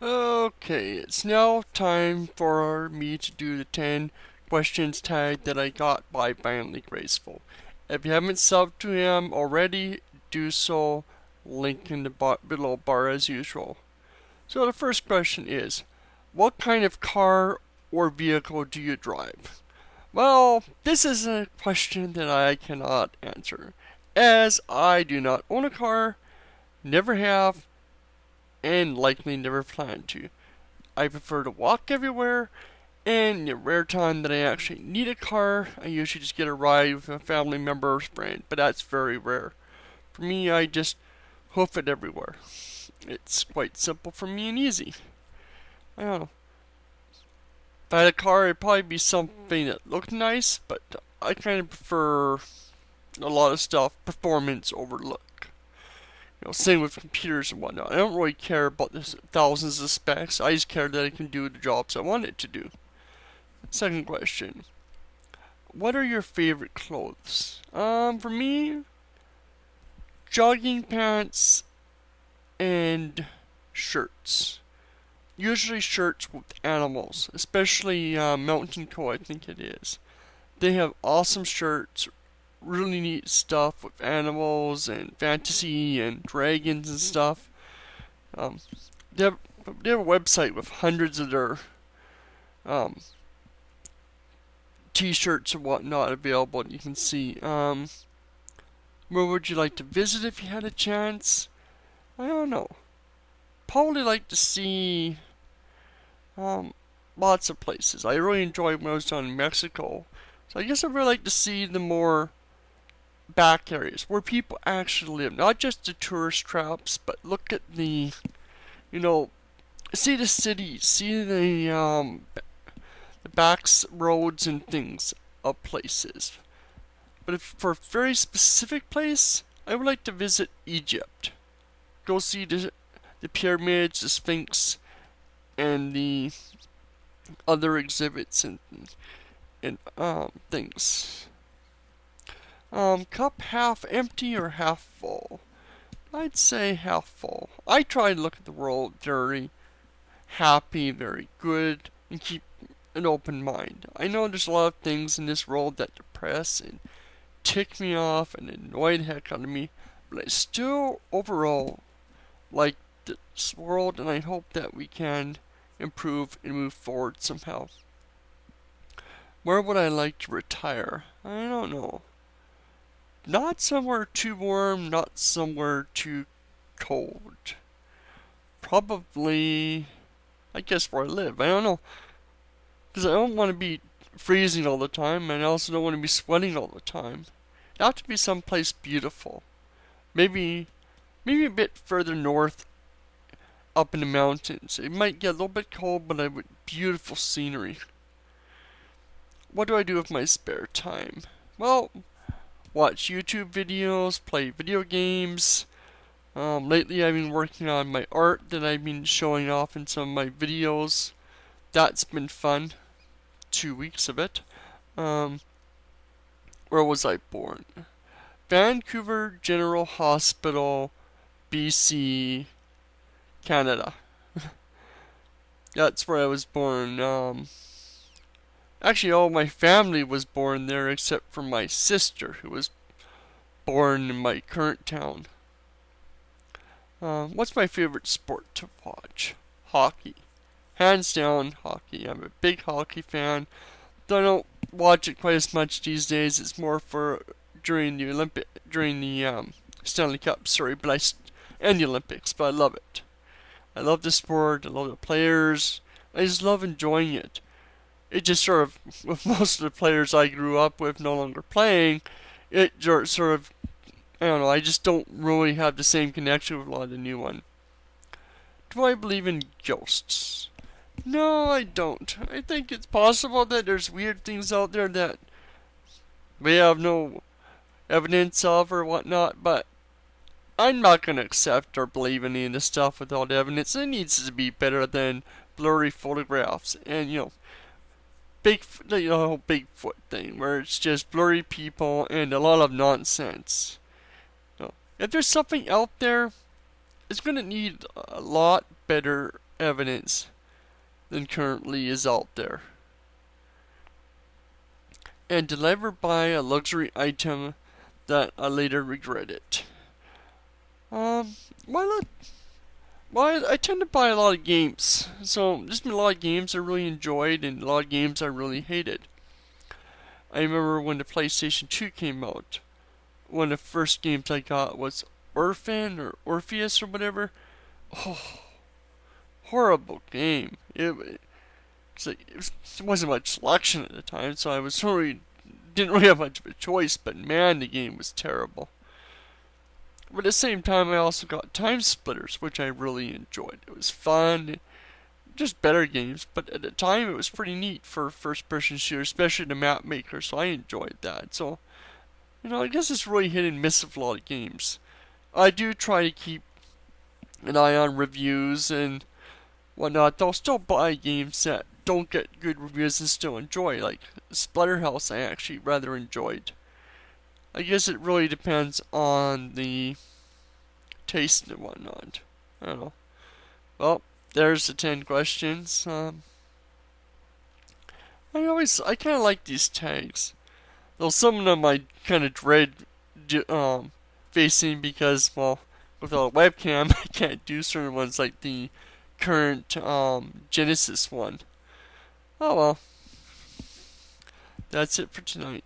Okay, it's now time for me to do the 10 questions tag that I got by Violentlygraceful. If you haven't subbed to him already, do so. Link in the below bar as usual. So the first question is, what kind of car or vehicle do you drive? Well, this is a question that I cannot answer, as I do not own a car, never have, and likely never plan to. I prefer to walk everywhere, and the rare time that I actually need a car, I usually just get a ride with a family member or friend, but that's very rare. For me, I just hoof it everywhere. It's quite simple for me and easy. I don't know. If I had a car, it'd probably be something that looked nice, but I kind of prefer a lot of stuff performance over look. Same with computers and whatnot. I don't really care about the thousands of specs. I just care that I can do the jobs I want it to do. Second question. What are your favorite clothes? For me, jogging pants and shirts. Usually shirts with animals, especially Mountain Co. I think it is. They have awesome shirts, really neat stuff with animals and fantasy and dragons and stuff. Um, they have they have a website with hundreds of their um, T-shirts and whatnot available. You can see. Where would you like to visit if you had a chance? I don't know. Probably like to see um, lots of places. I really enjoyed when I was down in Mexico. So I guess I'd really like to see the more back areas where people actually live, not just the tourist traps, but look at you know, see the cities, see the backs roads and things of places. But if for a very specific place, I would like to visit Egypt. Go see the pyramids, the Sphinx, and the other exhibits and things. Cup half empty or half full? I'd say half full. I try to look at the world very happy, very good, and keep an open mind. I know there's a lot of things in this world that depress and tick me off and annoy the heck out of me, but I still overall like this world, and I hope that we can improve and move forward somehow. Where would I like to retire? I don't know. Not somewhere too warm, not somewhere too cold. Probably, I guess, where I live. I don't know. Because I don't want to be freezing all the time, and I also don't want to be sweating all the time. It have to be someplace beautiful. Maybe, maybe a bit further north, up in the mountains. It might get a little bit cold, but I would beautiful scenery. What do I do with my spare time? Well, watch YouTube videos, play video games. Lately I've been working on my art that I've been showing off in some of my videos. That's been fun. 2 weeks of it. Where was I born? Vancouver General Hospital, BC, Canada. That's where I was born. Actually, all my family was born there except for my sister, who was born in my current town. What's my favorite sport to watch? Hockey. Hands down, hockey. I'm a big hockey fan. Though I don't watch it quite as much these days. It's more for during the Stanley Cup, sorry, and the Olympics. But I love it. I love the sport. I love the players. I just love enjoying it. It just sort of, with most of the players I grew up with no longer playing, it sort of, I don't know, I just don't really have the same connection with a lot of the new one. Do I believe in ghosts? No, I don't. I think it's possible that there's weird things out there that we have no evidence of or whatnot, but I'm not going to accept or believe any of this stuff without evidence. It needs to be better than blurry photographs and, Bigfoot thing where it's just blurry people and a lot of nonsense. If there's something out there, it's going to need a lot better evidence than currently is out there. And did I ever buy a luxury item that I later regretted? Why not? Well, I tend to buy a lot of games, so there's been a lot of games I really enjoyed and a lot of games I really hated. I remember when the PlayStation 2 came out, one of the first games I got was Orphan or Orpheus or whatever. Oh, horrible game. It wasn't much selection at the time, so didn't really have much of a choice. But man, the game was terrible. But at the same time, I also got Time Splitters, which I really enjoyed. It was fun, just better games. But at the time, it was pretty neat for a first-person shooter, especially the map maker. So I enjoyed that. So I guess it's really hit and miss with a lot of games. I do try to keep an eye on reviews and whatnot. I'll still buy games that don't get good reviews and still enjoy. Like Splatterhouse, I actually rather enjoyed. I guess it really depends on the taste and whatnot. I don't know. Well, there's the 10 questions. I kind of like these tags. Though some of them I kind of dread facing because, well, without a webcam, I can't do certain ones like the current Genesis one. Oh well. That's it for tonight.